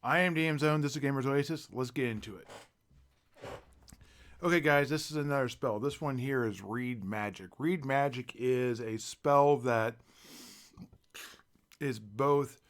I am DM Zone. This is Gamers Oasis. Let's get into it. Okay, guys, this is another spell. This one here is Read Magic. Read Magic is a spell that is both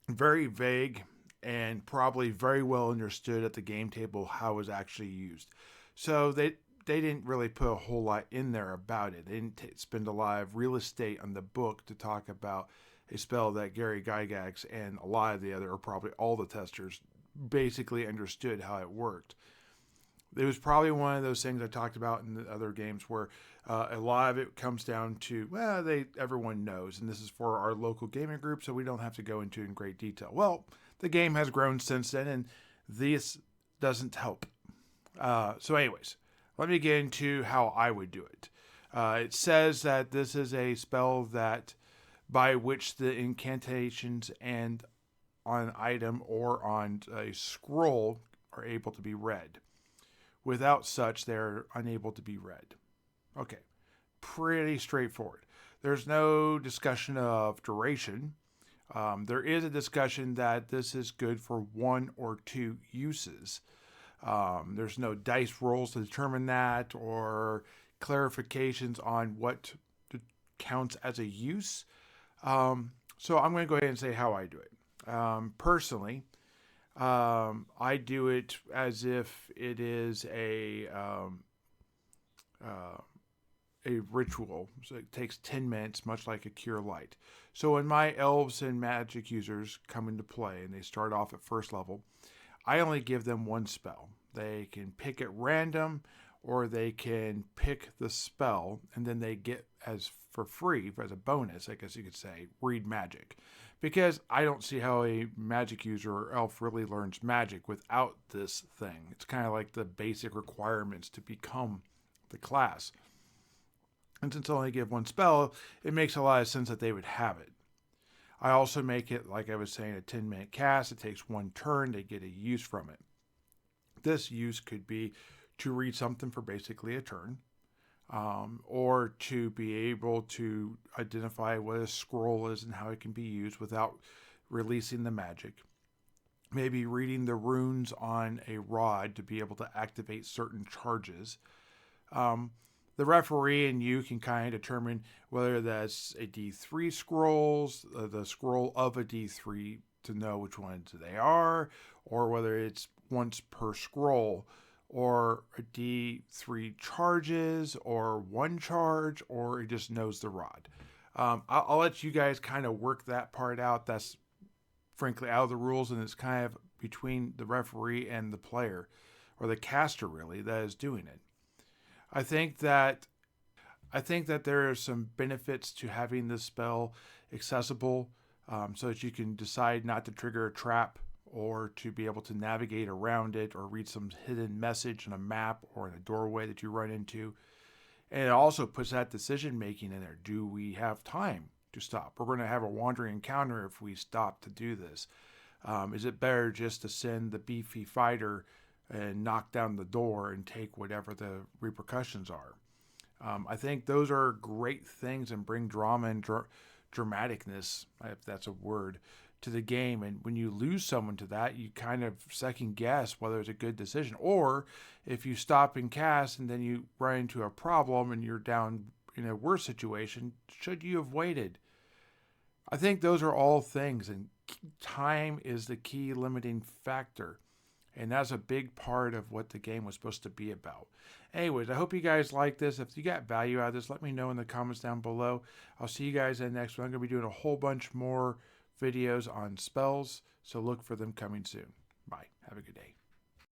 very vague and probably very well understood at the game table how it was actually used. So they didn't really put a whole lot in there about it. They didn't spend a lot of real estate on the book to talk about a spell that Gary Gygax and a lot of the other, or probably all the testers, basically understood how it worked. It was probably one of those things I talked about in the other games where a lot of it comes down to, well, everyone knows, and this is for our local gaming group, so we don't have to go into it in great detail. Well, the game has grown since then, and this doesn't help. Anyways, let me get into how I would do it. It says that this is a spell that by which the incantations and on an item or on a scroll are able to be read. Without such, they're unable to be read. Okay, pretty straightforward. There's no discussion of duration. There is a discussion that this is good for one or two uses. There's no dice rolls to determine that or clarifications on what counts as a use. So I'm going to go ahead and say how I do it. Personally, I do it as if it is a ritual. So it takes 10 minutes, much like a Cure Light. So when my elves and magic users come into play and they start off at first level, I only give them one spell. They can pick at random or they can pick the spell and then they get as for free, as a bonus, I guess you could say, Read Magic. Because I don't see how a magic user or elf really learns magic without this thing. It's kind of like the basic requirements to become the class. And since I only give one spell, it makes a lot of sense that they would have it. I also make it, like I was saying, a 10-minute cast. It takes one turn. They get a use from it. This use could be to read something for basically a turn, or to be able to identify what a scroll is and how it can be used without releasing the magic. Maybe reading the runes on a rod to be able to activate certain charges. The referee and you can kind of determine whether that's a D3 scrolls, the scroll of a D3 to know which ones they are, or whether it's once per scroll, or a D3 charges, or one charge, or it just knows the rod. I'll let you guys kind of work that part out. That's frankly out of the rules, and it's kind of between the referee and the player, or the caster really, that is doing it. I think that there are some benefits to having this spell accessible, so that you can decide not to trigger a trap or to be able to navigate around it or read some hidden message on a map or in a doorway that you run into. And it also puts that decision making in there. Do we have time to stop? We're going to have a wandering encounter if we stop to do this. Is it better just to send the beefy fighter and knock down the door and take whatever the repercussions are? I think those are great things and bring drama and dramaticness, if that's a word, to the game. And when you lose someone to that, you kind of second guess whether it's a good decision. Or if you stop and cast and then you run into a problem and you're down in a worse situation, should you have waited? I think those are all things, and time is the key limiting factor. And that's a big part of what the game was supposed to be about. Anyways, I hope you guys like this. If you got value out of this, let me know in the comments down below. I'll see you guys in the next one. I'm going to be doing a whole bunch more videos on spells, so look for them coming soon. Bye. Have a good day.